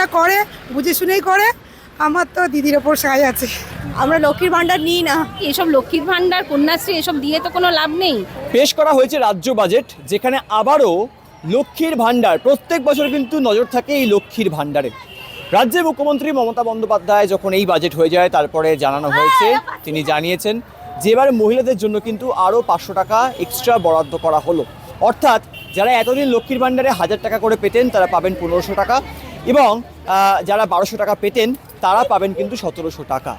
যা করে বুঝে শুনেই করে। আমার তো দিদির ওপর সাজ আছে। আমরা লক্ষ্মীর ভান্ডার নিই না, এসব লক্ষ্মীর ভান্ডার কন্যাশ্রী এসব দিয়ে তো কোনো লাভ নেই। পেশ করা হয়েছে রাজ্য বাজেট, যেখানে আবারও লক্ষ্মীর ভান্ডার, প্রত্যেক বছর কিন্তু নজর থাকে এই লক্ষ্মীর ভান্ডারে। রাজ্যের মুখ্যমন্ত্রী মমতা বন্দ্যোপাধ্যায় যখন এই বাজেট হয়ে যায়, তারপরে জানানো হয়েছে, তিনি জানিয়েছেন যে এবার মহিলাদের জন্য কিন্তু আরও 500 টাকা এক্সট্রা বরাদ্দ করা হলো। অর্থাৎ যারা এতদিন লক্ষ্মীর ভান্ডারে 1000 টাকা করে পেতেন তারা পাবেন 1500 টাকা, এবং যারা 1200 টাকা পেতেন তারা পাবেন কিন্তু 1700 টাকা।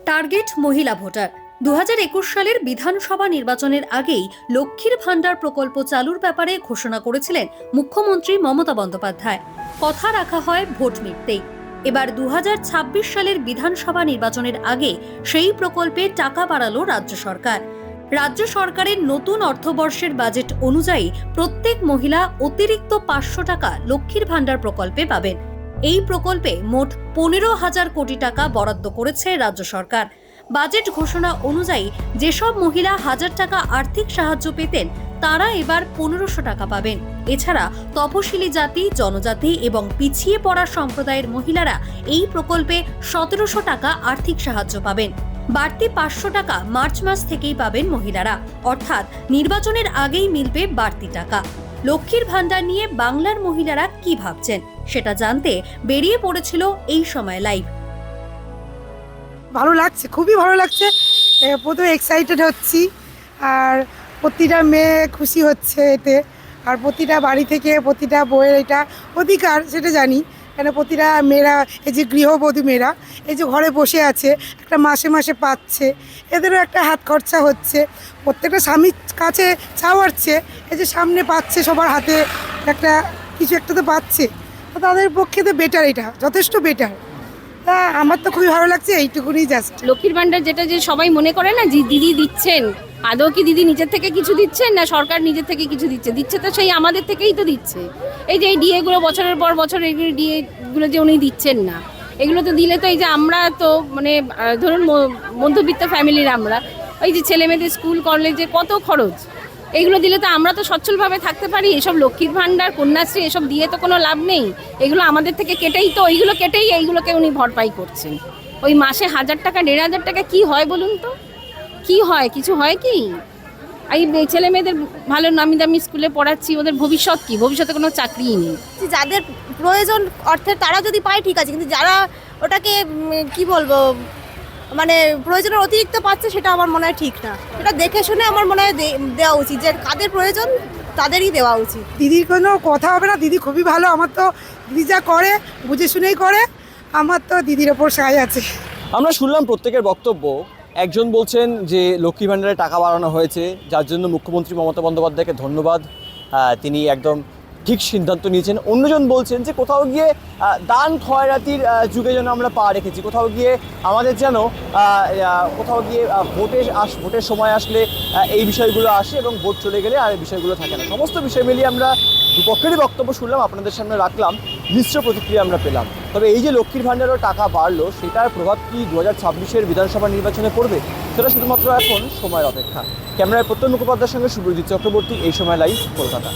টার্গেট মহিলা ভোটার। 2021 সালের বিধানসভা নির্বাচনের আগেই লক্ষ্মীর ভান্ডার প্রকল্প চালুর ব্যাপারে ঘোষণা করেছিলেন মুখ্যমন্ত্রী মমতা বন্দ্যোপাধ্যায়। কথা রাখা হয় ভোট মিটতেই। এবার 2026 সালের বিধানসভা নির্বাচনের আগে সেই প্রকল্পে টাকা বাড়ালো রাজ্য সরকার। রাজ্য সরকারের নতুন অর্থবর্ষের বাজেট অনুযায়ী প্রত্যেক মহিলা অতিরিক্ত 500 টাকা লক্ষ্মীর ভান্ডার প্রকল্পে পাবেন। এই প্রকল্পে মোট 15,000 কোটি টাকা বরাদ্দ করেছে রাজ্য সরকার। বাজেট ঘোষণা অনুযায়ী যেসব মহিলা 1000 টাকা আর্থিক সাহায্য পেতেন তারা এবার 1500 টাকা পাবেন। এছাড়া তপশিলি জাতি, জনজাতি এবং পিছিয়ে পড়া সম্প্রদায়ের মহিলারা এই প্রকল্পে 1700 টাকা আর্থিক সাহায্য পাবেন। বাড়তি 500 টাকা মার্চ মাস থেকেই পাবেন মহিলারা, অর্থাৎ নির্বাচনের আগেই মিলবে বাড়তি টাকা। লক্ষ্মীর ভান্ডার নিয়ে বাংলার মহিলারা কি ভাবছেন সেটা জানতে বেরিয়ে পড়েছিল এই সময় লাইভ। ভালো লাগছে, খুবই ভালো লাগছে। প্রথমে এক্সাইটেড হচ্ছি, আর প্রতিটা মেয়ে খুশি হচ্ছে এতে। আর প্রতিটা বাড়ি থেকে প্রতিটা বইয়ের এটা অধিকার, সেটা জানি। কেন প্রতিটা মেয়েরা, এই যে গৃহবধূ মেয়েরা এই যে ঘরে বসে আছে, একটা মাসে মাসে পাচ্ছে, এদেরও একটা হাত খরচা হচ্ছে। প্রত্যেকটা স্বামীর কাছে চাওয়াচ্ছে, এই যে সামনে পাচ্ছে, সবার হাতে একটা কিছু একটা তো পাচ্ছে, তো তাদের পক্ষে তো বেটার, এটা যথেষ্ট বেটার। তা আমার তো খুবই ভালো লাগছে, এইটুকুনি জাস্ট। লক্ষ্মীর ভান্ডার যেটা যে সবাই মনে করে না যে দিদি দিচ্ছেন, আদৌ কি দিদি নিজের থেকে কিছু দিচ্ছেন না সরকার নিজের থেকে কিছু দিচ্ছে? দিচ্ছে তো সেই আমাদের থেকেই তো দিচ্ছে। এই যে এই ডিএগুলো বছরের পর বছর এগুলো ডিএগুলো যে উনি দিচ্ছেন না, এগুলো তো দিলে তো এই যে আমরা তো মানে ধরুন মধ্যবিত্ত ফ্যামিলির আমরা, ওই যে ছেলে মেয়েদের স্কুল কলেজে কত খরচ, এগুলো দিলে তো আমরা তো সচ্ছলভাবে থাকতে পারি। এসব লক্ষ্মীর ভান্ডার কন্যাশ্রী এসব দিয়ে তো কোনো লাভ নেই। এগুলো আমাদের থেকে কেটেই তো, এইগুলো কেটেই এইগুলোকে উনি ভরপাই করছেন। ওই মাসে 1000 টাকা 1500 টাকা কি হয় বলুন তো? কি হয়? কিছু হয় কি? এই ছেলে মেয়েদের ভালো নামি দামি স্কুলে পড়াচ্ছি, ওদের ভবিষ্যৎ কি? ভবিষ্যতে কোনো চাকরিই নেই। যাদের প্রয়োজন অর্থের তারা যদি পায় ঠিক আছে, কিন্তু যারা ওটাকে কি বলবো মানে প্রয়োজনের অতিরিক্ত পাচ্ছে, সেটা আমার মনে হয় ঠিক না। এটা দেখে শুনে আমার মনে হয় দেওয়া উচিত, যে কাদের প্রয়োজন তাদেরই দেওয়া উচিত। দিদির কোনো কথা হবে না, দিদি খুবই ভালো। আমার তো দিদি যা করে বুঝে শুনেই করে। আমার তো দিদির ওপর সাজ আছে। আমরা শুনলাম প্রত্যেকের বক্তব্য। একজন বলছেন যে লক্ষ্মী ভান্ডারে টাকা বাড়ানো হয়েছে, যার জন্য মুখ্যমন্ত্রী মমতা বন্দ্যোপাধ্যায়কে ধন্যবাদ, তিনি একদম ঠিক সিদ্ধান্ত নিয়েছেন। অন্যজন বলছেন যে কোথাও গিয়ে দান খয়রাতির যুগে যেন আমরা পা রেখেছি, কোথাও গিয়ে আমাদের যেন কোথাও গিয়ে ভোটের সময় আসলে এই বিষয়গুলো আসে এবং ভোট চলে গেলে আর এই বিষয়গুলো থাকে না। সমস্ত বিষয় মিলিয়ে আমরা দুপক্ষেরই বক্তব্য শুনলাম, আপনাদের সামনে রাখলাম, মিশ্র প্রতিক্রিয়া আমরা পেলাম। তবে এই যে লক্ষ্মীর ভান্ডারও টাকা বাড়লো, সেটার প্রভাব কি 2026-এর বিধানসভা নির্বাচনে পড়বে, সেটা শুধুমাত্র এখন সময়ের অপেক্ষা। ক্যামেরায় প্রত্যয় মুখোপাধ্যায়ের সঙ্গে সুব্রজিৎ চক্রবর্তী, এই সময় লাইভ, কলকাতা।